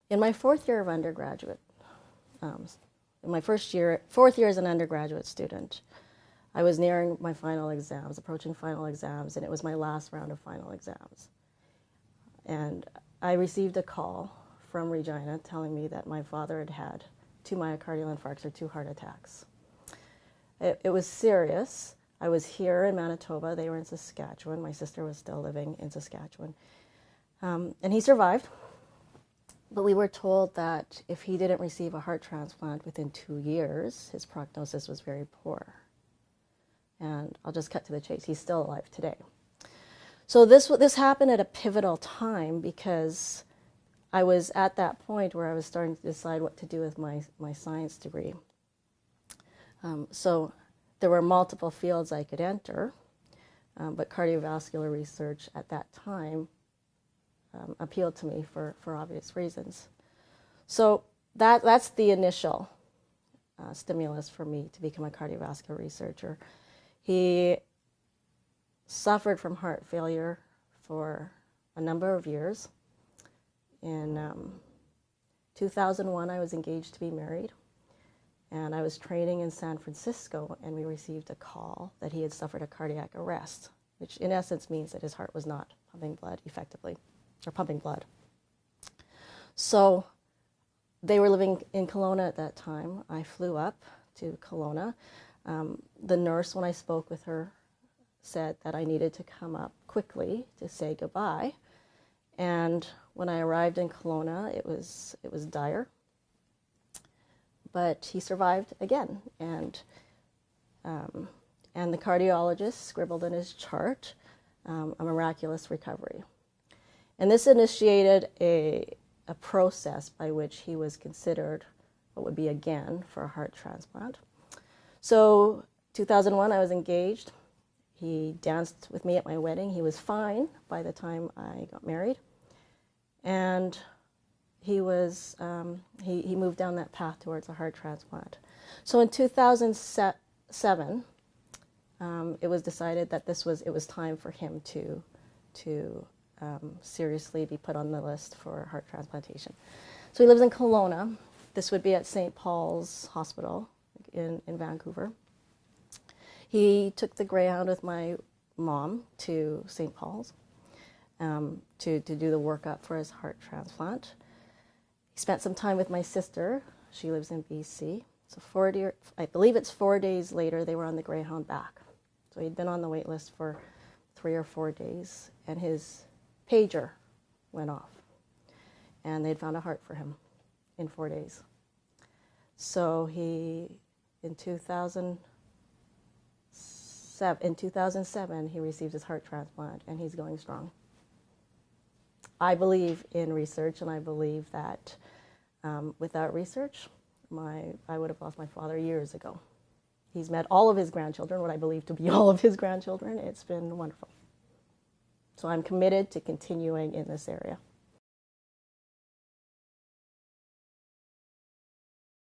In my fourth year of undergraduate, in my fourth year as an undergraduate student, I was nearing my final exams, approaching final exams, and it was my last round of final exams. And I received a call from Regina telling me that my father had had 2 myocardial infarcts or 2 heart attacks. It was serious. I was here in Manitoba. They were in Saskatchewan. My sister was still living in Saskatchewan. And he survived. But we were told that if he didn't receive a heart transplant within 2 years, his prognosis was very poor. And I'll just cut to the chase. He's still alive today. So this happened at a pivotal time because I was at that point where I was starting to decide what to do with my science degree. So there were multiple fields I could enter, but cardiovascular research at that time appealed to me for obvious reasons. So that's the initial stimulus for me to become a cardiovascular researcher. He suffered from heart failure for a number of years. In 2001, I was engaged to be married, and I was training in San Francisco, and we received a call that he had suffered a cardiac arrest, which in essence means that his heart was not pumping blood effectively, or pumping blood. So they were living in Kelowna at that time. I flew up to Kelowna. The nurse, when I spoke with her, said that I needed to come up quickly to say goodbye. And when I arrived in Kelowna, it was dire. But he survived again, and the cardiologist scribbled in his chart a miraculous recovery. And this initiated a process by which he was considered what would be again for a heart transplant. So 2001, I was engaged. He danced with me at my wedding. He was fine by the time I got married. And he moved down that path towards a heart transplant. So in 2007, it was decided that it was time for him to seriously be put on the list for heart transplantation. So he lives in Kelowna. This would be at St. Paul's Hospital in Vancouver. He took the Greyhound with my mom to St. Paul's to do the workup for his heart transplant. He spent some time with my sister. She lives in BC. So I believe it's 4 days later, they were on the Greyhound back. So he'd been on the wait list for 3 or 4 days, and his pager went off. And they'd found a heart for him in 4 days. So in 2007, he received his heart transplant, and he's going strong. I believe in research, and I believe that without research, I would have lost my father years ago. He's met all of his grandchildren, what I believe to be all of his grandchildren. It's been wonderful. So I'm committed to continuing in this area.